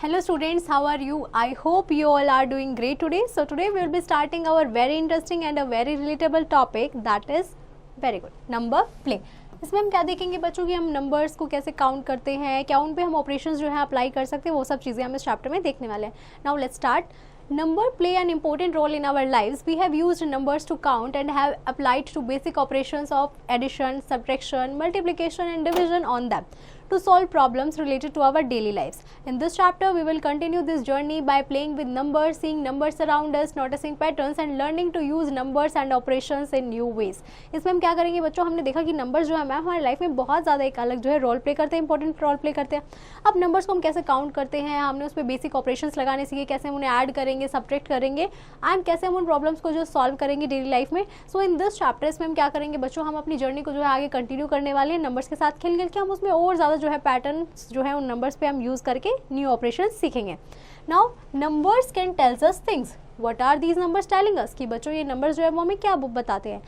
Hello students, how are you? I hope you all are doing great today. So today we will be starting our very interesting and a very relatable topic, that is very good, number play. इसमें हम क्या देखेंगे बच्चों की हम numbers को कैसे count करते हैं, क्या उन पे हम ऑपरेशंस जो है अप्लाई कर सकते हैं, वो सब चीज़ें हम इस चैप्टर में देखने वाले हैं. Now let's start. Number play an important role in our lives. We have used numbers to count and have applied to basic operations of addition, subtraction, multiplication and division on them to solve problems related to our daily lives. In this chapter, we will continue this journey by playing with numbers, seeing numbers around us, noticing patterns and learning to use numbers and operations in new ways. इसमें हम क्या करेंगे बच्चों, हमने देखा कि numbers जो है मैम हमारी लाइफ में बहुत ज़्यादा एक अलग जो है रोल प्ले करते हैं, इंपॉर्टेंट रोल प्ले करते हैं. अब नंबर्स को हम कैसे काउंट करते हैं, हमने उस पर बेसिक ऑपरेशंस लगाने सीखे, कैसे हम उन्हें ऐड करेंगे, सब्ट्रैक्ट करेंगे एंड कैसे हम उन प्रॉब्लम्स को जो सॉल्व करेंगे डेली लाइफ में. सो इन दिस चैप्टर इसमें हम क्या करेंगे बच्चों, हम अपनी जर्नी को जो है आगे कंटिन्यू करने वाले हैं नंबर्स के साथ खेल के हम उसमें और ज़्यादा जो है पैटर्न जो है उन नंबर्स पे हम यूज़ करके न्यू ऑपरेशन सीखेंगे. Now numbers can tells us things. What are these numbers telling us, कि बच्चों ये नंबर्स जो है वो हमें क्या बताते हैं.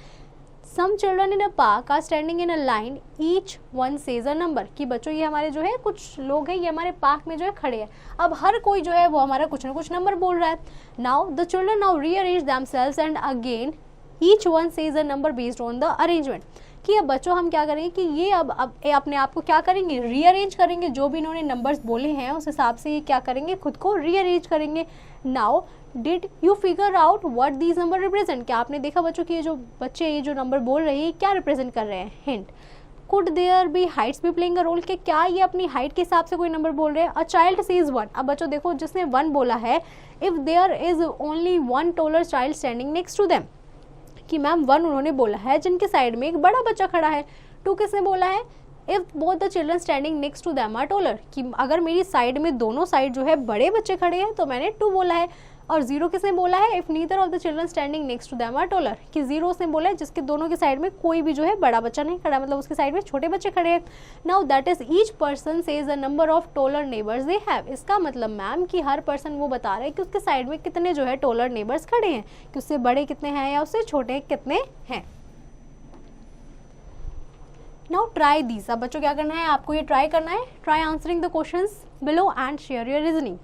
Some children in a park are standing in a line, each one says a number. कि बच्चों ये हमारे जो है कुछ लोग हैं, ये हमारे पार्क में जो है खड़े हैं. अब हर कोई जो है वो हमारा कुछ ना कुछ नंबर बोल रहा है. Now the children now rearrange themselves and again each one says a number based on the arrangement. कि अब बच्चों हम क्या करेंगे कि ये अब अपने आप को क्या करेंगे, रीअरेंज करेंगे. जो भी इन्होंने नंबर्स बोले हैं उस हिसाब से ये क्या करेंगे, खुद को रीअरेंज करेंगे. Now did you figure out what these number represent. क्या आपने देखा बच्चों कि ये जो बच्चे ये जो नंबर बोल रहे हैं क्या रिप्रेजेंट कर रहे हैं. Hint. Could there be heights भी प्लेइंग अ रोल, कि क्या ये अपनी हाइट के हिसाब से कोई नंबर बोल रहे हैं. A child sees one. अब बच्चों देखो जिसने वन बोला है, if there is only one taller child standing next to them. कि मैम वन उन्होंने बोला है जिनके साइड में एक बड़ा बच्चा खड़ा है. टू किसने बोला है, if both the children standing next to them are taller. कि अगर मेरी साइड में दोनों साइड जो है बड़े बच्चे खड़े हैं तो मैंने टू बोला है. और जीरो किसने बोला है, if neither of the children standing next to them are taller. कि जीरो उसने बोला है जिसके दोनों के साइड में कोई भी जो है बड़ा बच्चा नहीं खड़ा, मतलब उसके साइड में छोटे बच्चे खड़े हैं. Now that is each person says the number of taller neighbours they have. इसका मतलब मैम कि हर पर्सन वो बता रहे हैं कि उसके साइड में कितने जो है टॉलर नेबर्स खड़े हैं, कि उससे बड़े कितने हैं या उससे छोटे कितने हैं. Now try these. अब बच्चों क्या करना है, आपको ये ट्राई करना है. Try answering the questions below and share your reasoning.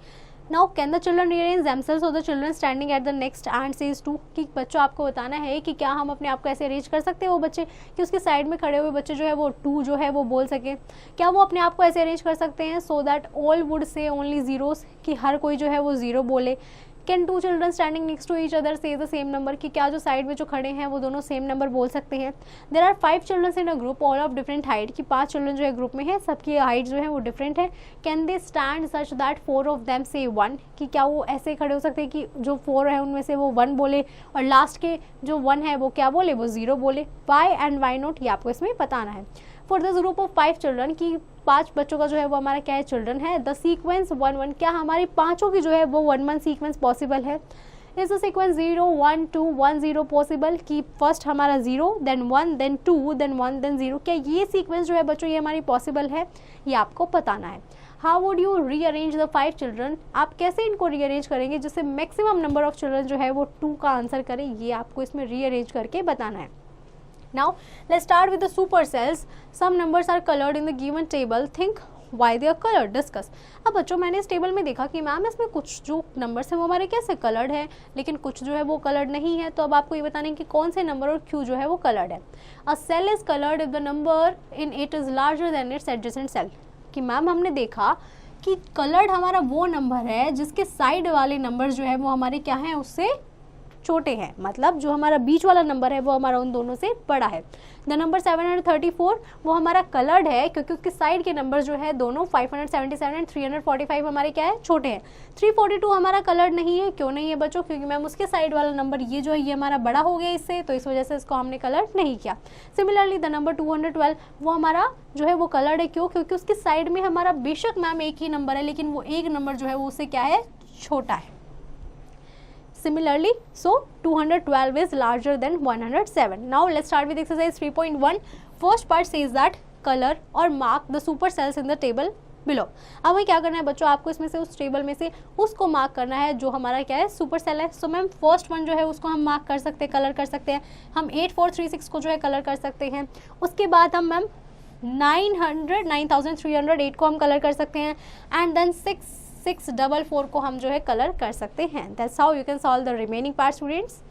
Now can the children rearrange themselves or the children standing at the next end says two. कि बच्चों आपको बताना है कि क्या हम अपने आप को ऐसे अरेंज कर सकते हैं वो बच्चे कि उसके साइड में खड़े हुए बच्चे जो है वो टू जो है वो बोल सके. क्या वो अपने आप को ऐसे अरेंज कर सकते हैं so that all would say only zeros, कि हर कोई जो है वो जीरो बोले. Can two children standing next to each other say the same number. कि क्या जो साइड में जो खड़े हैं वो दोनों सेम नंबर बोल सकते हैं. There are 5 children in a group all of different height. कि 5 चिल्ड्रन जो है ग्रुप में है, सबकी हाइट जो है वो डिफरेंट है. Can they stand such that 4 of them से 1. कि क्या वो ऐसे खड़े हो सकते हैं कि जो 4 है उनमें से वो 1 बोले और लास्ट के जो 1 है वो क्या बोले, वो 0 बोले. वाई एंड वाई नॉट, ये आपको इसमें बताना है. For this group of 5 children, की 5 बच्चों का जो है वो हमारा क्या है, चिल्ड्रन है. The sequence 1-1. क्या हमारी पाँचों की जो है वो 1-1 सीक्वेंस पॉसिबल है. Is the sequence 0-1-2-1-0 possible. कि फर्स्ट हमारा 0 देन 1 देन 2 देन 1 देन 0. क्या ये सीक्वेंस जो है बच्चों ये हमारी पॉसिबल है, ये आपको बताना है. How would you rearrange the 5 children. आप कैसे इनको रीअरेंज करेंगे जिससे मैक्सिमम नंबर ऑफ चिल्ड्रन जो है वो 2 का आंसर करें, ये आपको इसमें रीअरेंज करके बताना है. Now let's start with the supercells. Some numbers are colored in the given table. Think why they are colored. Discuss. अब बच्चों मैंने इस टेबल में देखा कि मैम इसमें कुछ जो नंबर्स हैं वो हमारे कैसे कलर्ड है, लेकिन कुछ जो है वो कलर्ड नहीं है. तो अब आपको ये बताना है कि कौन से नंबर और क्यों जो है वो कलर्ड है. A cell is coloured if the number in it is larger than its adjacent cell. कि मैम हमने देखा कि कलर्ड हमारा वो नंबर है जिसके साइड वाले नंबर जो है वो हमारे क्या हैं, उससे छोटे हैं. मतलब जो हमारा बीच वाला नंबर है वो हमारा उन दोनों से बड़ा है. द नंबर 734 वो हमारा कलर्ड है क्योंकि उसके साइड के नंबर जो है दोनों 577 एंड 345 हमारे क्या है, छोटे हैं. 342 हमारा कलर्ड नहीं है. क्यों नहीं है बच्चों, क्योंकि मैम उसके साइड वाला नंबर ये जो है ये हमारा बड़ा हो गया इससे, तो इस वजह से इसको हमने कलर्ड नहीं किया. सिमिलरली द नंबर 212 वो हमारा जो है वो कलर्ड है. क्यों, क्योंकि उसकी साइड में हमारा बेशक मैम एक ही नंबर है लेकिन वो एक नंबर जो है वो उससे क्या है, छोटा है. Similarly, so 212 is larger than 107. Now let's start with exercise 3.1. First part says that color or mark the supercells in the table below. अब हमें क्या करना है बच्चों, आपको इसमें से उस टेबल में से उसको मार्क करना है जो हमारा क्या है, सुपर सेल है. सो मैम फर्स्ट वन जो है उसको हम मार्क कर सकते हैं, कलर कर सकते हैं. हम 8436 को जो है कलर कर सकते हैं. उसके बाद हम मैम 9308 को हम कलर कर सकते हैं. एंड देन 6 644 को हम जो है कलर कर सकते हैं। That's how you can solve the remaining part students.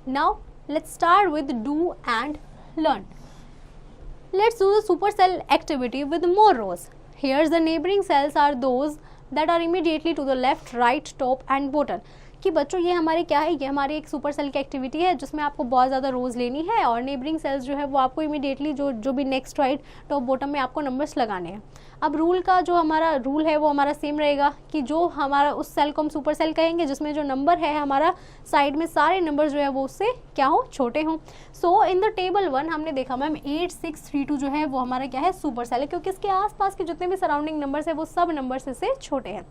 Now let's start with do and learn. Let's do the supercell activity with more rows. Here's the neighboring cells are those that are immediately to the left, right, top and bottom. कि बच्चों ये हमारे क्या है, ये हमारी एक super cell की एक्टिविटी है जिसमें आपको बहुत ज़्यादा रोज लेनी है और नेबरिंग सेल्स जो है वो आपको इमीडिएटली जो भी नेक्स्ट, राइट, टॉप, बॉटम में आपको नंबर्स लगाने हैं। अब रूल का जो हमारा रूल है वो हमारा सेम रहेगा कि जो हमारा उस सेल को हम सुपर सेल कहेंगे जिसमें जो नंबर है हमारा साइड में सारे नंबर जो है वो उससे क्या हो, छोटे हों। सो इन द टेबल 1 हमने देखा मैम 8632 जो है वो हमारा क्या है, सुपर सेल है, क्योंकि इसके आसपास के जितने भी सराउंडिंग नंबर्स है वो सब नंबर्स इससे छोटे हैं।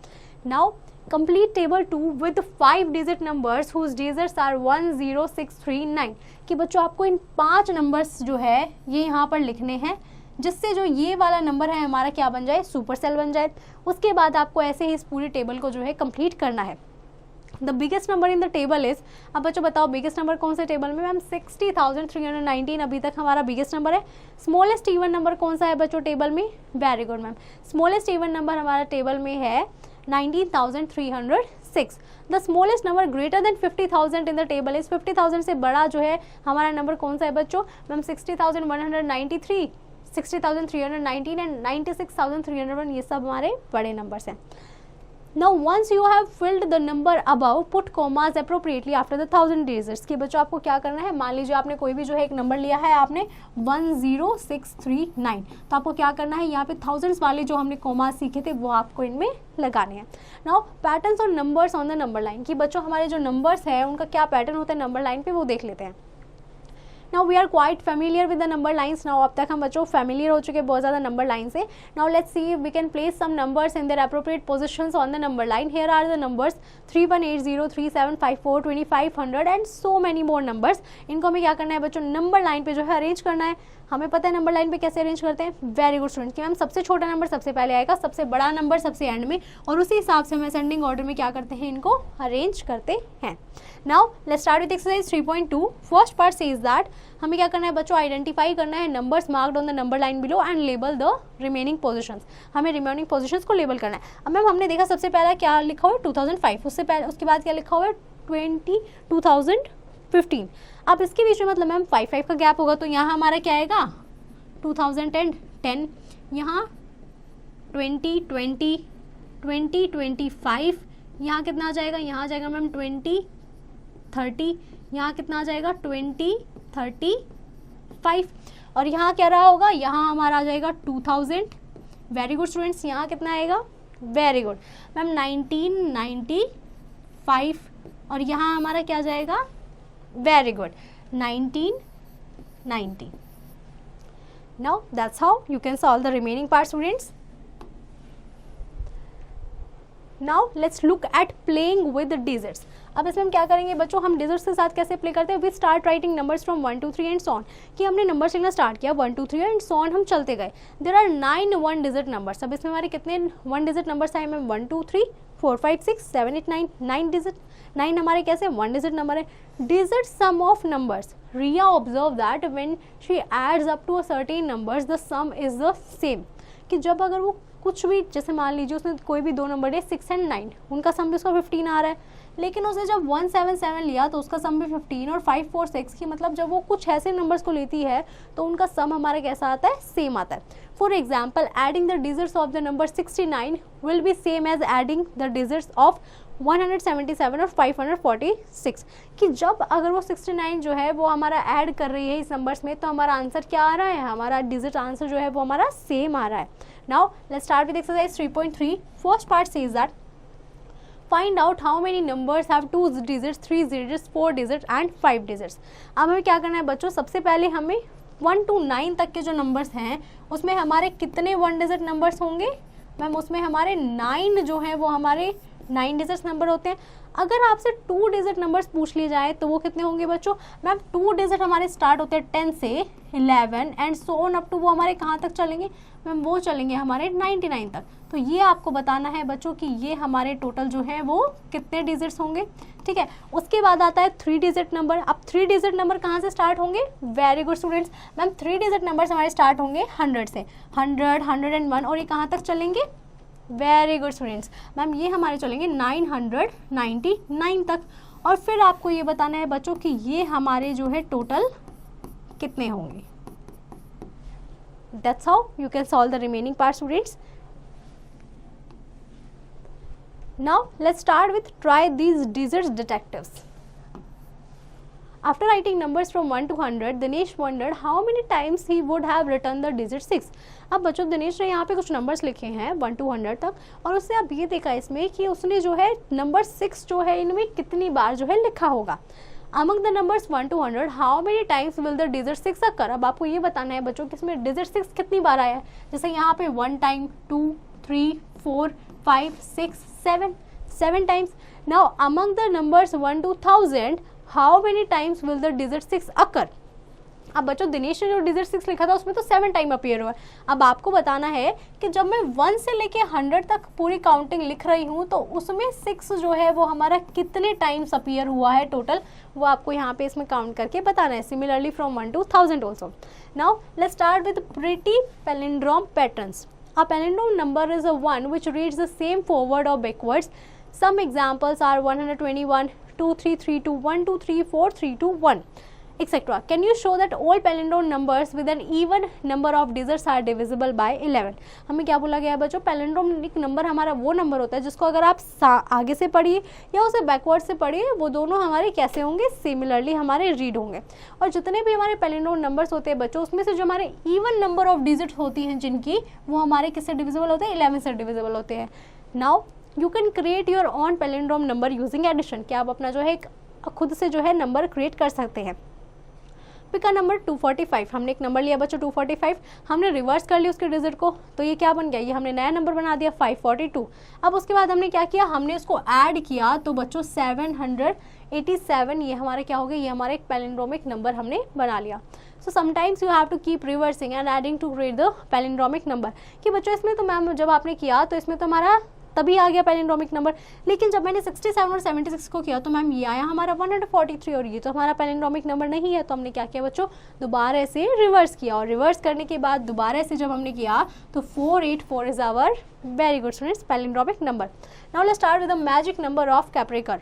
Now complete table 2 with 5 digit numbers whose digits are 1 0 6 3 9 कि बच्चों आपको इन 5 नंबर्स जो है ये यहाँ पर लिखने हैं जिससे जो ये वाला नंबर है हमारा क्या बन जाए, सुपर सेल बन जाए। उसके बाद आपको ऐसे ही इस पूरी टेबल को जो है कंप्लीट करना है। The biggest number in the table is, अब बच्चों बताओ बिगेस्ट नंबर कौन से टेबल में, मैम 60,319 अभी तक हमारा बिगेस्ट नंबर है। स्मॉलेस्ट इवन नंबर कौन सा है बच्चों टेबल में, very good ma'am, smallest even number हमारा टेबल में है 19,306। The smallest number greater than 50,000 in the table is, 50,000 से बड़ा जो है हमारा नंबर कौन सा है बच्चों, मैम 60,193, 60,319 एंड 96,301, ये सब हमारे बड़े नंबर्स हैं। Now once you have filled the number above, put commas appropriately after the 1000 digits। कि बच्चों आपको क्या करना है, मान लीजिए आपने कोई भी जो है एक नंबर लिया है आपने 10639, तो आपको क्या करना है, यहाँ पे थाउजेंड्स वाले जो हमने कॉमा सीखे थे वो आपको इनमें लगाने हैं। नाउ पैटर्न्स और numbers on the number line, कि बच्चों हमारे जो नंबर्स है उनका क्या पैटर्न होता है नंबर लाइन पे वो देख लेते हैं। Now we are quite familiar with the number lines. Now अब तक हम बच्चों फेमिलियर हो चुके हैं बहुत ज़्यादा नंबर लाइन से। Now let's see we can place some numbers in their appropriate positions on the number line. Here are the numbers 3180, 3754, 2500 and so many more numbers. इनको हमें क्या करना है बच्चों, नंबर लाइन पे जो है अरेंज करना है। हमें पता है नंबर लाइन पे कैसे अरेंज करते हैं, वेरी गुड स्टूडेंट, कि मैम सबसे छोटा नंबर सबसे पहले आएगा, सबसे बड़ा नंबर सबसे एंड में, और उसी हिसाब से हम असेंडिंग ऑर्डर में क्या करते हैं, इनको अरेंज करते हैं। Now let's start with exercise 3.2। First part says that हमें क्या करना है बच्चों, आइडेंटिफाई करना है numbers marked on the number line below and label the remaining positions. हमें रिमेनिंग पोजीशंस को लेबल करना है। अब मैम हमने देखा सबसे पहला क्या लिखा हुआ है 2005, उससे पहले उसके बाद क्या लिखा हुआ है 2015। अब इसके बीच में मतलब मैम 5 का गैप होगा, तो यहाँ हमारा क्या आएगा 2010, यहाँ 2020, 2025, यहाँ कितना आ जाएगा, यहाँ आ जाएगा मैम 2030, यहाँ कितना आ जाएगा 2035, और यहाँ क्या रहा होगा, यहाँ हमारा आ जाएगा 2000। वेरी गुड स्टूडेंट्स, यहाँ कितना आएगा, वेरी गुड मैम 1995, और यहाँ हमारा क्या जाएगा, very good 1990। Now that's how you can solve the remaining part students. Now let's look at playing with the digits. अब इसमें हम क्या करेंगे बच्चों, हम डिजिट्स के साथ कैसे प्ले करते हैं, we start writing numbers from 1 2 3 and so on, कि हमने नंबर लिखना स्टार्ट किया 1 2 3 एंड सो ऑन, हम चलते गए। There are 9 1 digit numbers. अब इसमें हमारे कितने 1 डिजिट नंबर्स आए मैम, 1 2 3 4 5 6 7 8 9, 9 डिजिट, 9 हमारे कैसे 1 डिजिट नंबर है। Digit some of numbers, Riya observed that when she adds up to a certain numbers the sum is the same, कि जब अगर वो कुछ भी, जैसे मान लीजिए उसने कोई भी दो नंबर है 6 एंड 9, उनका सम भी उसका 15 आ रहा है, लेकिन उसने जब 177 लिया तो उसका सम भी 15, और 5 4 6 की मतलब जब वो कुछ ऐसे नंबर्स को लेती है तो उनका सम हमारा कैसा आता है, सेम आता है। For example adding the digits of the number 69 will be same as adding the digits of 177 और 546, कि जब अगर वो 69 जो है वो हमारा ऐड कर रही है इस नंबर्स में तो हमारा आंसर क्या आ रहा है, हमारा डिजिट आंसर जो है वो हमारा सेम आ रहा है। Now let's start with exercise 3.3। First part says that find out how many numbers have 2 digits, 3 digits, 4 digits and 5 digits. अब हमें क्या करना है बच्चों, सबसे पहले हमें 1 to 9 तक के जो नंबर्स हैं उसमें हमारे कितने 1 डिजिट नंबर्स होंगे मैम, उसमें हमारे 9 जो है वो हमारे 9 डिजिट्स नंबर होते हैं। अगर आपसे 2 डिजिट नंबर्स पूछ लिए जाए तो वो कितने होंगे बच्चों, मैम 2 डिजिट हमारे स्टार्ट होते हैं 10 से 11 and so on up to, वो हमारे कहाँ तक चलेंगे मैम, वो चलेंगे हमारे 99 तक। तो ये आपको बताना है बच्चों कि ये हमारे टोटल जो है वो कितने डिजिट्स होंगे, ठीक है। उसके बाद आता है 3 डिजिट नंबर। अब 3 डिजिट नंबर कहाँ से स्टार्ट होंगे, very good students, ma'am 3 digit numbers हमारे स्टार्ट होंगे 100 से, 100, 101, और ये कहाँ तक चलेंगे वेरी गुड स्टूडेंट्स। मैम ये हमारे चलेंगे 999 तक, और फिर आपको ये बताना है बच्चों कि ये हमारे जो है टोटल कितने होंगे। That's how you can solve the remaining part students. Now let's start with try these digits detectives. After writing numbers from 1 to 100, Dinesh wondered how many times he would have written the digit 6. अब बच्चों दिनेश ने यहाँ पे कुछ numbers लिखे हैं 1 to 100 तक, और उससे आप ये देखा इसमें कि उसने जो है नंबर 6 जो है इनमें कितनी बार जो है लिखा होगा। Among the numbers 1 to 100, how many times will the digit 6 occur? अब आपको ये बताना है बच्चों कि इसमें digit 6 कितनी बार आया है। जैसे यहाँ पे 1 time, 2, 3, 4, 5, 6, 7 times. Now among the numbers 1 to 1000, how many times will the digit 6 occur? अब बच्चों दिनेश ने जो digit 6 लिखा था उसमें तो 7 टाइम अपीयर हुआ है। अब आपको बताना है कि जब मैं 1 से लेके 100 तक पूरी काउंटिंग लिख रही हूँ तो उसमें 6 जो है वो हमारा कितने टाइम्स अपीयर हुआ है टोटल, वो आपको यहाँ पे इसमें काउंट करके बताना है। Similarly from 1 to 1000 also. Now let's start with pretty palindrome patterns. A palindrome number is a one which reads the same forward or backwards. Some examples are 121, 2332, 123, 432, 1, etc. Can you show that all palindrome numbers with an even number of digits are divisible by 11? हमें क्या बोला गया है बच्चों, palindromic number हमारा वो number होता है जिसको अगर आप आगे से पढ़िए या उसे बैकवर्ड से पढ़िए वो दोनों हमारे कैसे होंगे, सिमिलरली हमारे रीड होंगे। और जितने भी हमारे पैलिंड्रोम नंबर्स होते हैं बच्चों उसमें से जो हमारे इवन नंबर ऑफ डिजिट्स होती हैं जिनकी, वो हमारे किससे डिविजिबल होते हैं, 11 से डिविजिबल होते हैं। Now you can create your own palindrome number using addition, कि आप अपना जो है खुद से जो है नंबर क्रिएट कर सकते हैं। पिक का नंबर 245, हमने एक नंबर लिया बच्चों 245, हमने रिवर्स कर लिया उसके डिजिट को, तो ये क्या बन गया, ये हमने नया नंबर बना दिया 542। अब उसके बाद हमने क्या किया, हमने उसको ऐड किया तो बच्चों 787 ये हमारे क्या हो गए, ये हमारे एक पैलिंड्रोमिक नंबर हमने बना लिया। So sometimes you have to keep reversing and adding to create the palindromic number. कि बच्चों इसमें तो मैम जब आपने किया तो इसमें तो हमारा तभी आ गया पैलिंड्रोमिक नंबर, लेकिन जब मैंने 67 और 76 को किया तो मैम ये आया हमारा 143 और ये तो हमारा पैलिंड्रोमिक नंबर नहीं है। तो हमने क्या किया बच्चों, दोबारा से रिवर्स किया, और रिवर्स करने के बाद दोबारा से जब हमने किया तो 484 is our very good students palindromic number. Now let's start with the magic number of Kaprekar.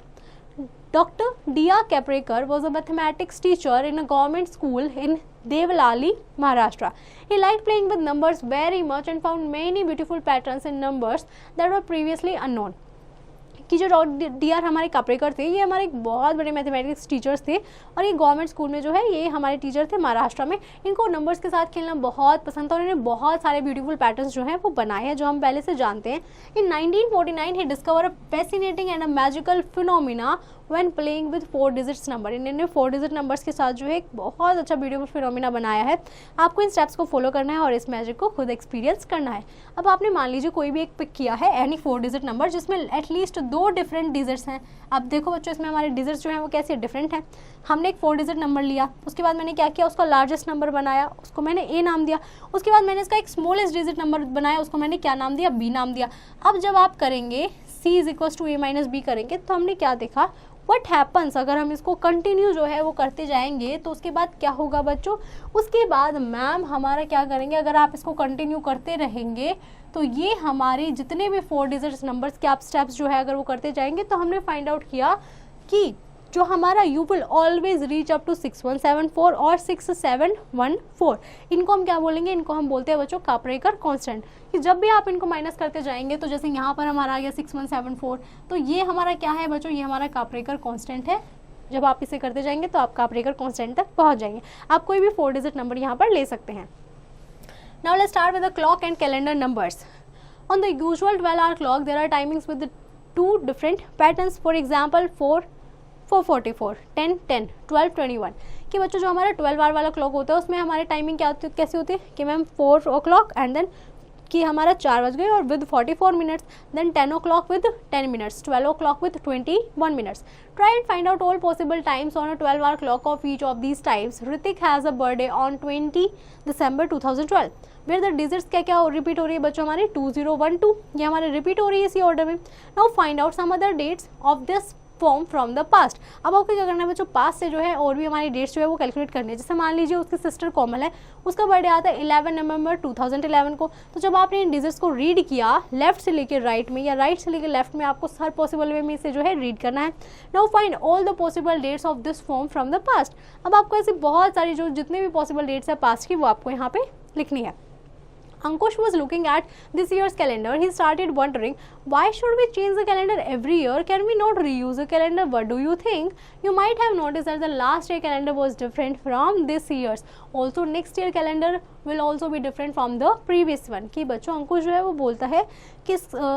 Dr. D.R. Capreकर was a mathematics teacher in a government school in Devlali, Maharashtra. He liked playing with numbers very much and found many beautiful patterns in numbers that were previously unknown. कि जो D.R. हमारे कापरेकर थे ये हमारे एक बहुत बड़े मैथमेटिक्स टीचर्स थे, और ये गवर्नमेंट स्कूल में जो है ये हमारे टीचर थे महाराष्ट्र में। इनको नंबर्स के साथ खेलना बहुत पसंद था और इन्होंने बहुत सारे ब्यूटीफुल पैटर्न्स जो हैं वो बनाए हैं जो हम पहले से जानते हैं। In 1949 he discover a fascinating and a magical phenomena when playing with 4 digits number. इन्होंने 4 डिजिट नंबर्स के साथ जो है एक बहुत अच्छा ब्यूटीफुल फिनोमिना बनाया है। आपको इन स्टेप्स को फॉलो करना है और इस मैजिक को खुद एक्सपीरियंस करना है। अब आपने मान लीजिए कोई भी एक पिक किया है एनी 4 डिजिट नंबर जिसमें एटलीस्ट 2 डिफरेंट डिजिट्स हैं। अब देखो बच्चों इसमें हमारे डिजिट्स जो हैं वो कैसे डिफरेंट हैं। हमने एक 4 डिजिट नंबर लिया, उसके बाद मैंने क्या किया, उसका लार्जेस्ट नंबर बनाया, उसको मैंने ए नाम दिया। उसके बाद मैंने इसका एक स्मॉलेस्ट डिजिट नंबर बनाया, उसको मैंने क्या नाम दिया, बी नाम दिया। अब जब आप करेंगे C is equals to A minus B करेंगे तो हमने क्या देखा, व्हाट हैपन्स अगर हम इसको कंटिन्यू जो है वो करते जाएंगे तो उसके बाद क्या होगा बच्चों, उसके बाद मैम हमारा क्या करेंगे, अगर आप इसको कंटिन्यू करते रहेंगे तो ये हमारे जितने भी 4 डिजिट्स नंबर्स के आप स्टेप्स जो है अगर वो करते जाएंगे तो हमने फाइंड आउट किया कि जो हमारा you will always reach up to 6174 और 6714। इनको हम क्या बोलेंगे, इनको हम बोलते हैं बच्चों कापरेकर कांस्टेंट। कि जब भी आप इनको माइनस करते जाएंगे तो जैसे यहाँ पर हमारा आ गया 6174, तो ये हमारा क्या है बच्चों, ये हमारा कापरेकर कांस्टेंट है। जब आप इसे करते जाएंगे तो आप कापरेकर कांस्टेंट तक पहुँच जाएंगे। आप कोई भी 4 डिजिट नंबर यहाँ पर ले सकते हैं। Now let's start with the clock and calendar numbers. On the usual 12-hour clock, there are timings with the 2 different patterns. For example, 4:44, 10:10, 12:21. कि बच्चों जो हमारा 12 आवर वाला क्लॉक होता है उसमें हमारे टाइमिंग क्या होती है, कैसी होती है कि मैम 4 o'clock एंड देन कि हमारा 4 बज गए और with 44 minutes, then 10 o'clock with 10 minutes, 12 o'clock with 21 minutes. Try and find out all possible times on a 12-hour clock of each of these times. Ritik has a birthday on 20 December 2012. Where the digits क्या repeat हो रही है बच्चों हमारे 2012, ये हमारे repeat हो रही है इसी ऑर्डर में. Now find out some other dates of this form from the past. अब आपको क्या करना है बच्चों, पास्ट से जो है और भी हमारी डेट्स जो है वो कैलकुलेट करनी है। जैसे मान लीजिए उसकी सिस्टर कोमल है, उसका बर्थडे आता है 11 नवंबर 2011 को। तो जब आपने इन डिजिट्स को रीड किया लेफ्ट से लेकर राइट में या राइट से लेकर लेफ्ट में, आपको हर पॉसिबल वे में से जो है रीड करना है। Now find all the possible dates of this form from the past. अब आपको ऐसी बहुत सारी जो जितने भी पॉसिबल डेट्स है पास्ट की वो आपको यहाँ पे लिखनी है। Ankush was looking at this year's calendar. He started wondering, why should we change the calendar every year? Can we not reuse the calendar? What do you think? You might have noticed that the last year calendar was different from this year's. Also, next year calendar will also be different from the previous one. कि बच्चों अंकुश जो है वो बोलता है कि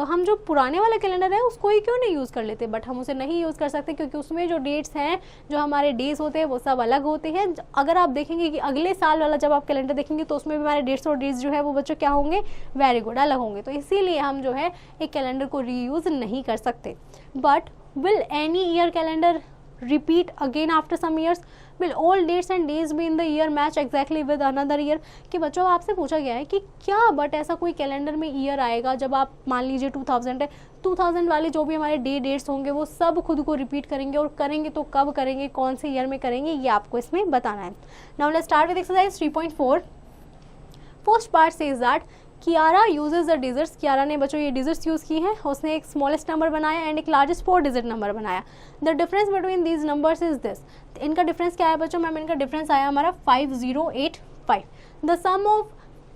हम जो पुराने वाला कैलेंडर है उसको ही क्यों नहीं यूज़ कर लेते, बट हम उसे नहीं यूज़ कर सकते क्योंकि उसमें जो डेट्स हैं, जो हमारे डेज होते हैं वो सब अलग होते हैं। अगर आप देखेंगे कि अगले साल वाला जब आप कैलेंडर देखेंगे तो उसमें भी हमारे डेट्स और डेज जो है वो बच्चों क्या होंगे, वेरी गुड, अलग होंगे। तो इसीलिए हम जो है एक कैलेंडर को रीयूज़ नहीं कर सकते। But will any year calendar repeat again after some years? Will all dates and days be in the year match exactly with another year? कि बच्चों आपसे पूछा गया है कि क्या बट ऐसा कोई कैलेंडर में ईयर आएगा जब आप मान लीजिए 2000 है, 2000 वाले जो भी हमारे डेट्स होंगे वो सब खुद को रिपीट करेंगे, और करेंगे तो कब करेंगे, कौन से ईयर में करेंगे, ये आपको इसमें बताना है। Now let's start with exercise 3.4। First part says that Kiara uses the digits. Kiara ने बच्चों ये डिजिट्स यूज़ की हैं, उसने एक स्मॉलेस्ट नंबर बनाया एंड एक लार्जेस्ट 4 डिजिट नंबर बनाया। The difference between these numbers is this. इनका डिफरेंस क्या है बच्चों, मैम इनका डिफरेंस आया हमारा 5085। The sum of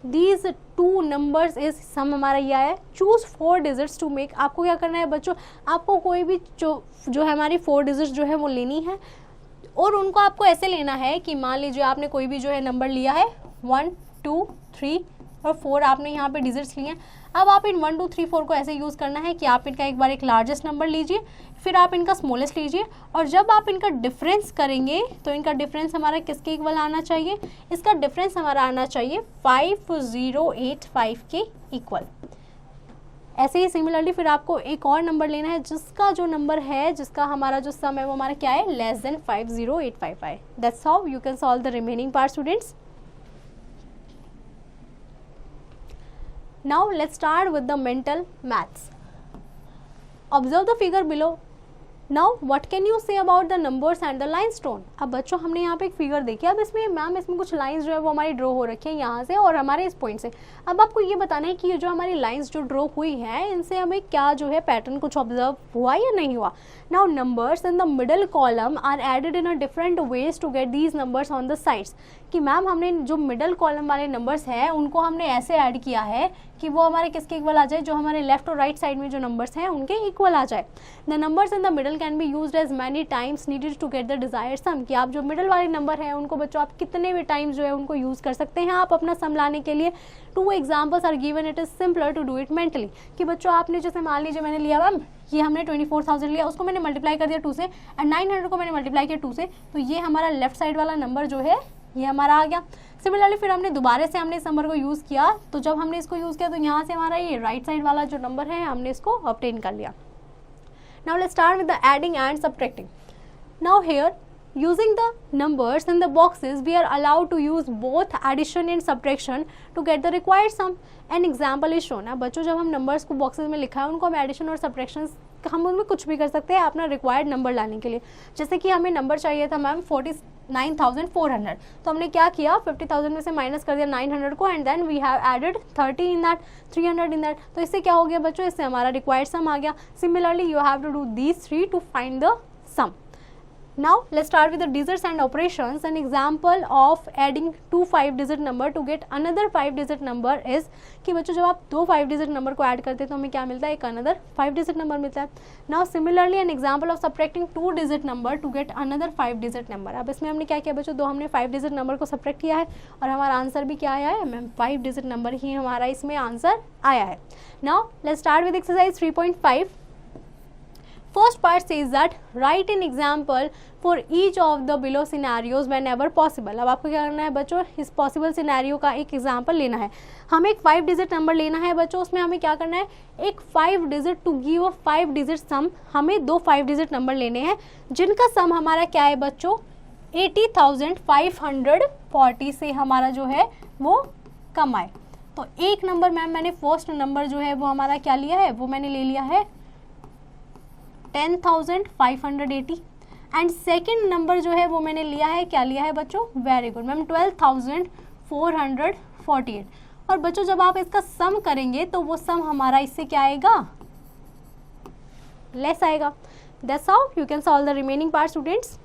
these 2 numbers is, sum हमारा ये आया। Choose 4 digits to make. आपको क्या करना है बच्चों, आपको कोई भी जो है हमारी 4 डिजिट्स जो है वो लेनी है, और उनको आपको ऐसे लेना है कि मान लीजिए आपने कोई भी जो है नंबर लिया है 1 2 3 और 4 आपने यहाँ पे डिजिट्स लिए हैं। अब आप इन 1 2 3 4 को ऐसे यूज़ करना है कि आप इनका एक बार एक लार्जेस्ट नंबर लीजिए, फिर आप इनका स्मॉलेस्ट लीजिए, और जब आप इनका डिफरेंस करेंगे तो इनका डिफरेंस हमारा किसके इक्वल आना चाहिए, इसका डिफरेंस हमारा आना चाहिए 5085 के इक्वल। ऐसे ही सिमिलरली फिर आपको एक और नंबर लेना है जिसका जो नंबर है, जिसका हमारा जो सम है वो हमारा क्या है, less than 50855। That's how you can solve the remaining part students. Now let's start with the mental maths. Observe the figure below. Now what can you say about the numbers and the limestone? अब बच्चों हमने यहाँ पे एक figure देखी, अब इसमें ma'am इसमें कुछ लाइंस जो है वो हमारी ड्रॉ हो रखी है यहाँ से और हमारे इस पॉइंट से। अब आपको ये बताना है कि ये जो हमारी लाइंस जो ड्रॉ हुई हैं इनसे हमें क्या जो है पैटर्न कुछ ऑब्जर्व हुआ या नहीं हुआ। Now numbers in the middle column are added in a different ways to get these numbers on the sides. कि मैम हमने जो मिडल कॉलम वाले नंबर्स हैं उनको हमने ऐसे ऐड किया है कि वो हमारे किसके इक्वल आ जाए, जो हमारे लेफ्ट और राइट साइड में जो नंबर्स हैं उनके इक्वल आ जाए। The numbers in the middle can be used as many times needed to get the desired sum. कि आप जो मिडल वाले नंबर हैं उनको बच्चों आप कितने भी टाइम्स जो है उनको यूज़ कर सकते हैं आप अपना सम लाने के लिए। 2 examples are given, it is simpler to do it mentally. कि बच्चों आपने जैसे मान लीजिए मैंने लिया मैम ये हमने 24,000 लिया, उसको मैंने मल्टीप्लाई कर दिया 2 से, एंड 900 को मैंने मल्टीप्लाई किया 2 से, तो ये हमारा लेफ्ट साइड वाला नंबर जो है ये हमारा आ गया। सिमिलरली फिर हमने दोबारा से हमने इस नंबर को यूज़ किया, तो जब हमने इसको यूज़ किया तो यहाँ से हमारा ये राइट साइड वाला जो नंबर है हमने इसको ऑब्टेन कर लिया। Now let's start with the adding and subtracting. Now here using the numbers in the boxes we are allowed to use both addition and subtraction to get the required sum. An example is shown. अब बच्चों जब हम numbers को boxes में लिखा है उनको हम एडिशन और सब्ट्रैक्शन हम उनमें कुछ भी कर सकते हैं अपना रिक्वायर्ड नंबर लाने के लिए। जैसे कि हमें नंबर चाहिए था मैम 49,400, तो हमने क्या किया 50,000 में से माइनस कर दिया 900 को, and then we have added 30 in that, 300 in that. तो इससे क्या हो गया बच्चों, इससे हमारा रिक्वायर्ड सम आ गया। Similarly you have to do these 3 to find the sum. Now let's start with the digits and operations. An example of adding 2 5-digit number to get another 5-digit number is कि बच्चों जब आप 2 5-digit number को add करते हैं तो हमें क्या मिलता है, एक another 5-digit number मिलता है। Now similarly an example of subtracting 2-digit number to get another 5-digit number। अब इसमें हमने क्या किया बच्चों, 2 हमने 5-digit number को सब्ट्रैक्ट किया है और हमारा आंसर भी क्या आया है मैम, 5-digit number ही हमारा इसमें आंसर आया है। Now let's start with exercise 3.5. First part says that write an example for each of the below scenarios whenever possible. अब आपको क्या करना है बच्चों, इस पॉसिबल सिनेरियो का एक एग्जाम्पल लेना है। हमें एक 5-digit नंबर लेना है बच्चों, उसमें हमें क्या करना है, एक 5-digit to give a 5-digit सम। हमें 2 5-digit नंबर लेने हैं जिनका सम हमारा क्या है बच्चों, 80,540 से हमारा जो है वो कम आए। तो एक नंबर मैम मैंने फर्स्ट नंबर जो है वो हमारा क्या लिया है, वो मैंने ले लिया है 10,580 एंड सेकेंड नंबर जो है वो मैंने लिया है, क्या लिया है बच्चों, वेरी गुड मैम, 12,448। और बच्चों जब आप इसका सम करेंगे तो वो सम हमारा इससे क्या आएगा, लेस आएगा। That's how you can solve the remaining part students.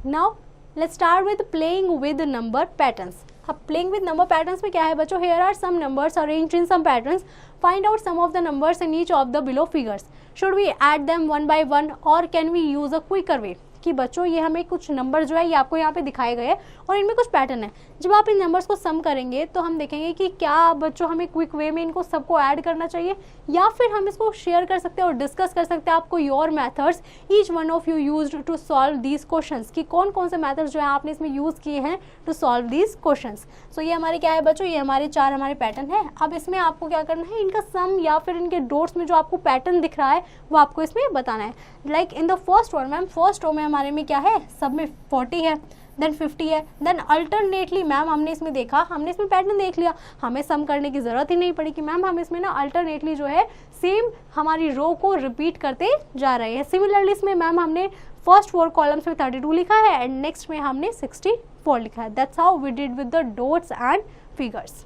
Now let's start with playing with number patterns. अब प्लेइंग विद नंबर पैटर्न्स में क्या है बच्चों, here are some numbers arranged in some patterns, find out sum of the numbers in each of the below figures, should we add them one by one or can we use a quicker way. कि बच्चों ये हमें कुछ number जो है ये आपको यहाँ पे दिखाए गए हैं और इनमें कुछ पैटर्न है। जब आप इन नंबर्स को सम करेंगे तो हम देखेंगे कि क्या बच्चों हमें क्विक वे में इनको सबको ऐड करना चाहिए या फिर हम इसको शेयर कर सकते हैं और डिस्कस कर सकते हैं आपको your methods each one of you used to solve these questions, कि कौन कौन से मेथड्स जो है आपने इसमें यूज़ किए हैं टू सॉल्व दीज क्वेश्चंस। सो ये हमारे क्या है बच्चों, ये हमारे चार हमारे पैटर्न है। अब इसमें आपको क्या करना है, इनका सम या फिर इनके डॉट्स में जो आपको पैटर्न दिख रहा है वो आपको इसमें बताना है। Like in the first row ma'am, first row में हमारे में क्या है, सब में 40 है, देन 50 है, देन अल्टरनेटली मैम हमने इसमें देखा, हमने इसमें पैटर्न देख लिया, हमें सम करने की ज़रूरत ही नहीं पड़ी कि मैम हम इसमें ना अल्टरनेटली जो है सेम हमारी रो को रिपीट करते जा रहे हैं। सिमिलरली इसमें मैम हमने फर्स्ट 4 कॉलम्स में 32 लिखा है एंड नेक्स्ट में हमने 64 लिखा है। That's how we did with the dots and figures.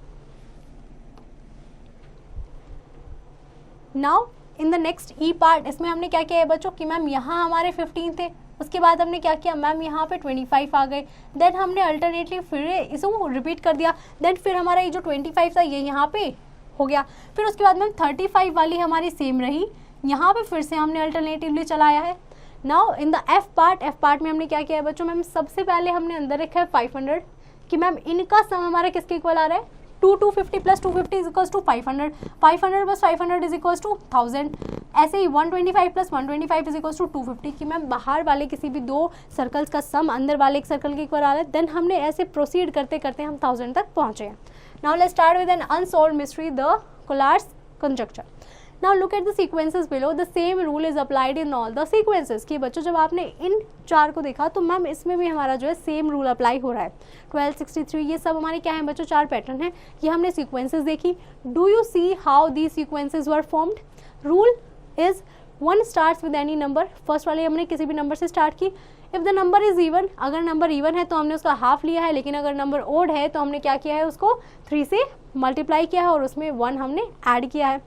Now in the next E part, इसमें हमने क्या किया है बच्चों कि मैम यहाँ हमारे 15 थे, उसके बाद हमने क्या किया मैम यहाँ पे 25 आ गए, देन हमने अल्टरनेटली फिर इसको रिपीट कर दिया, देन फिर हमारा ये जो 25 था ये यहाँ पे हो गया, फिर उसके बाद मैम 35 वाली हमारी सेम रही, यहाँ पे फिर से हमने अल्टरनेटिवली चलाया है। Now in the F part में हमने क्या किया है बच्चों, मैम सबसे पहले हमने अंदर रखा है 500 कि मैम इनका सम हमारा किसके इक्वल आ रहा है, 250 plus 250 is equals to 500, 500 plus 500 is equals to 1000। ऐसे ही 125 प्लस 125 इज इक्वल्स टू 250 कि मैम बाहर वाले किसी भी दो सर्कल्स का सम अंदर वाले एक सर्कल के इक्वल आ रहा है। देन हमने ऐसे प्रोसीड करते करते हम 1000 तक पहुँचे हैं। Now let's start with an unsolved mystery, the Collatz conjecture. Now look at the sequences below, the same rule is applied in all the sequences. कि बच्चों जब आपने इन चार को देखा तो मैम इसमें भी हमारा जो है सेम रूल अप्लाई हो रहा है। 12, 63 ये सब हमारे क्या है बच्चों, चार पैटर्न है, ये हमने सीक्वेंसेस देखी। Do you see how the sequences were formed. Rule is 1 starts with any number, first वाले हमने किसी भी नंबर से स्टार्ट की। If the number is even, अगर नंबर इवन है तो हमने उसका हाफ लिया है, लेकिन अगर नंबर ओड है तो हमने क्या किया है, उसको 3 से मल्टीप्लाई किया है और उसमें 1 हमने ऐड किया है।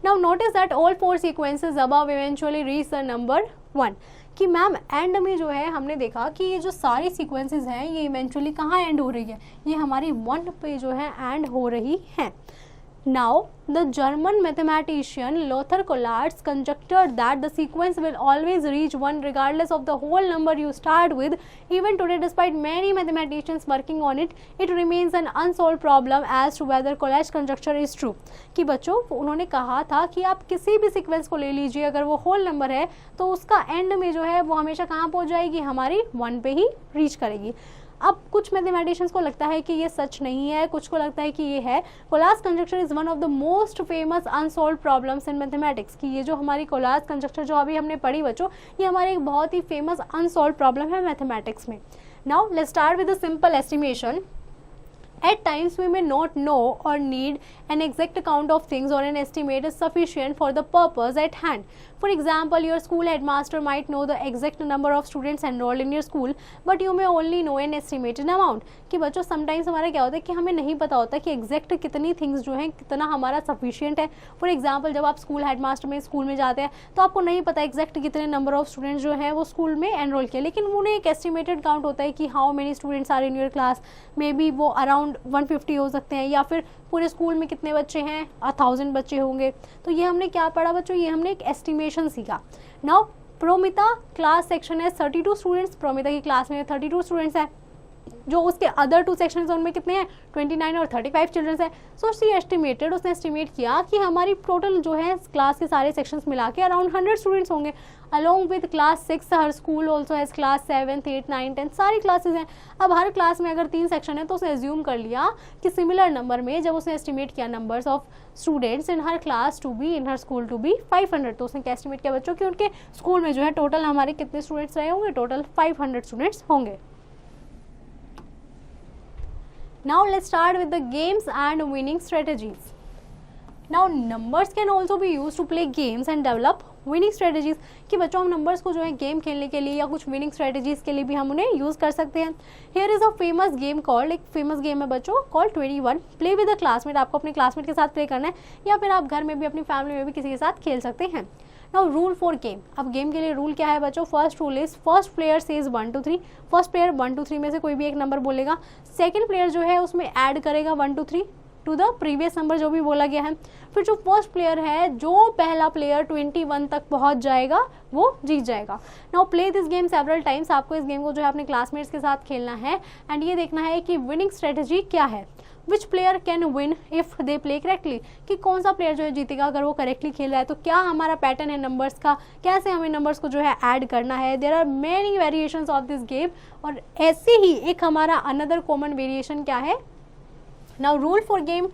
Now notice that all 4 sequences above eventually reach the number 1। कि मैम एंड में जो है हमने देखा कि ये जो सारी सीक्वेंसेस हैं ये इवेंचुअली कहाँ एंड हो रही है, ये हमारी 1 पे जो है एंड हो रही है। Now the German mathematician Lothar Kolarz conjectured that the sequence will always reach 1 regardless of the whole number you start with. Even today, despite many mathematicians working on it, it remains an unsolved problem as to whether Kolarz conjecture is true। कि बच्चों उन्होंने कहा था कि आप किसी भी sequence को ले लीजिए, अगर वो होल नंबर है तो उसका एंड में जो है वो हमेशा कहाँ पहुँच जाएगी, हमारी 1 पे ही रीच करेगी। अब कुछ मैथमेटिशियंस को लगता है कि ये सच नहीं है, कुछ को लगता है कि ये है। Collatz conjecture is one of the most famous unsolved problems in mathematics. कि ये जो हमारी कोलार्स कंजक्चर जो अभी हमने पढ़ी बच्चों, ये हमारी एक बहुत ही फेमस अनसॉल्व्ड प्रॉब्लम है मैथमेटिक्स में। Now let's start with a simple estimation. At times we may not know or need an exact count of things, or an estimate is sufficient for the purpose at hand. For example, your school headmaster might know the exact number of students enrolled in your school, but you may only know an estimated amount। कि बच्चों sometimes हमारा क्या होता है कि हमें नहीं पता होता कि एग्जैक्ट कितनी थिंग्स जो हैं कितना हमारा सफिशिएंट है। फॉर एग्जाम्पल जब आप स्कूल हेडमास्टर में स्कूल में जाते हैं तो आपको नहीं पता एग्जैक्ट कितने नंबर ऑफ स्टूडेंट्स जो हैं वो स्कूल में एनरोल किए, लेकिन उन्हें एक एस्टिमेटेड काउंट होता है कि how many students are in your class. Maybe वो अराउंड 150 हो सकते हैं, या फिर पूरे स्कूल में कितने बच्चे हैं, 1000 बच्चे होंगे। तो ये हमने क्या पढ़ा बच्चों, ये हमने एक एस्टिमेशन सीखा। नाउ प्रोमिता क्लास सेक्शन है 32 स्टूडेंट्स, प्रोमिता की क्लास में 32 स्टूडेंट्स है। जो उसके अदर 2 सेक्शंस हैं उनमें कितने हैं, 29 और 35 चिल्ड्रंस हैं। सो शी एस्टिमेटेड, उसने एस्टिमेट किया कि हमारी टोटल जो है क्लास के सारे सेक्शंस मिला के अराउंड 100 स्टूडेंट्स होंगे। Along with class 6 her school also has class 7, 8, 9, 10 सारी क्लासेज हैं। अब हर क्लास में अगर 3 सेक्शन है तो उसने एज्यूम कर लिया कि सिमिलर नंबर में जब उसने एस्टिमेट किया नंबर्स ऑफ स्टूडेंट्स इन हर क्लास टू बी इन हर स्कूल टू बी 500, तो उसने क्या एस्टिमेट किया बच्चों कि उनके स्कूल में जो है टोटल हमारे कितने स्टूडेंट्स रहे होंगे, टोटल 500 स्टूडेंट्स होंगे। Now let's start with the games and winning strategies. Now numbers can also be use to play games and develop winning strategies, कि बच्चों हम नंबर्स को जो है गेम खेलने के लिए या कुछ विनिंग स्ट्रेटेजीज के लिए भी हम उन्हें यूज़ कर सकते हैं। Here is a famous game called, एक फेमस गेम है बच्चों called 21, play with a classmate, आपको अपने क्लासमेट के साथ प्ले करना है या फिर आप घर में भी अपनी फैमिली में भी किसी के साथ खेल सकते हैं। नाउ रूल फॉर गेम, अब गेम के लिए रूल क्या है बच्चों? First rule is first player says 1 2 3, first player 1 2 3 में से कोई भी एक नंबर बोलेगा, सेकंड प्लेयर जो है उसमें ऐड करेगा 1 2 3 टू द प्रीवियस नंबर जो भी बोला गया है। फिर जो फर्स्ट प्लेयर है, जो पहला प्लेयर 21 तक पहुंच जाएगा वो जीत जाएगा। Now play this game several times, आपको इस गेम को जो है अपने क्लासमेट्स के साथ खेलना है एंड ये देखना है कि विनिंग स्ट्रेटेजी क्या है। विच player can win if they play correctly, कि कौन सा प्लेयर जो है जीतेगा अगर वो करेक्टली खेल रहा है। तो क्या हमारा पैटर्न है नंबर्स का, कैसे हमें नंबर्स को जो है ऐड करना है। There are many variations of this game, और ऐसे ही एक हमारा अनदर कॉमन वेरिएशन क्या है। Now rule for game,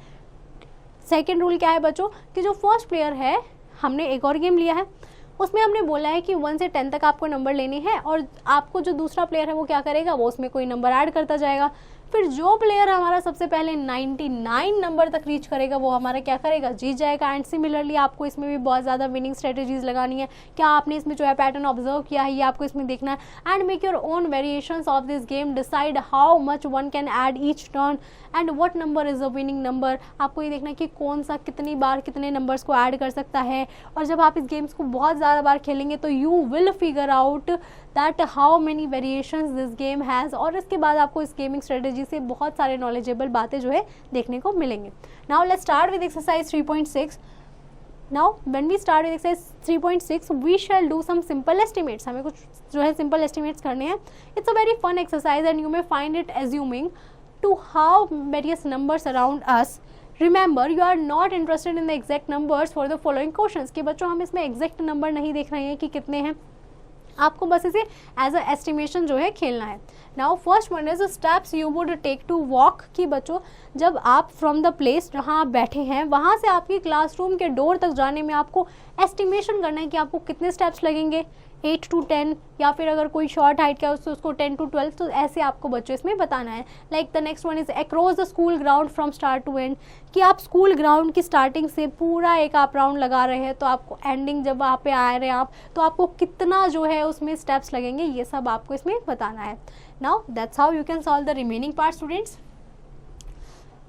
second rule क्या है बच्चों, कि जो फर्स्ट प्लेयर है, हमने एक और गेम लिया है उसमें हमने बोला है कि 1 से 10 तक आपको नंबर लेने हैं और आपको जो दूसरा प्लेयर है वो क्या करेगा, वो उसमें कोई नंबर ऐड करता जाएगा। फिर जो प्लेयर हमारा सबसे पहले 99 नंबर तक रीच करेगा वो हमारा क्या करेगा, जीत जाएगा। एंड सिमिलरली आपको इसमें भी बहुत ज़्यादा विनिंग स्ट्रेटेजीज लगानी है। क्या आपने इसमें जो है पैटर्न ऑब्जर्व किया है ये आपको इसमें देखना है। And make your own variations of this game, decide how much one can add each turn and what number is a winning number. आपको ये देखना है कि कौन सा कितनी बार कितने नंबर्स को ऐड कर सकता है। और जब आप इस गेम्स को बहुत ज़्यादा बार खेलेंगे तो you will figure out that how many variations this game has, और इसके बाद आपको इस गेमिंग स्ट्रेटेजी से बहुत सारे नॉलेजेबल बातें जो है देखने को मिलेंगे। Now let's start with exercise 3.6। Now when we start with exercise 3.6 we shall do some simple estimates, हमें कुछ जो है सिंपल एस्टिमेट्स करने हैं। It's a very fun exercise and you may find it amusing to how various numbers around us. Remember, you are not interested in the exact numbers for the following questions, कि बच्चों हम इसमें exact number नहीं देख रहे हैं कि कितने हैं, आपको बस इसे एज अ एस्टिमेशन जो है खेलना है। Now first one is steps you would take to walk, कि बच्चों जब आप फ्रॉम द प्लेस जहाँ आप बैठे हैं वहाँ से आपकी क्लासरूम के डोर तक जाने में आपको एस्टिमेशन करना है कि आपको कितने स्टेप्स लगेंगे, 8 to 10, या फिर अगर कोई शॉर्ट हाइट का है तो उसको 10 to 12, तो ऐसे आपको बच्चों इसमें बताना है। Like the next one is across the school ground from start to end, कि आप स्कूल ग्राउंड की स्टार्टिंग से पूरा एक आप राउंड लगा रहे हैं तो आपको एंडिंग जब वहाँ पे आ रहे हैं आप तो आपको कितना जो है उसमें स्टेप्स लगेंगे, ये सब आपको इसमें बताना है। Now that's how you can solve the remaining part students.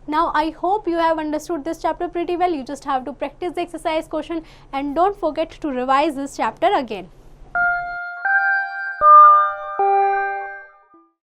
Now I hope you have understood this chapter pretty well. You just have to practice the exercise question and don't forget to revise this chapter again.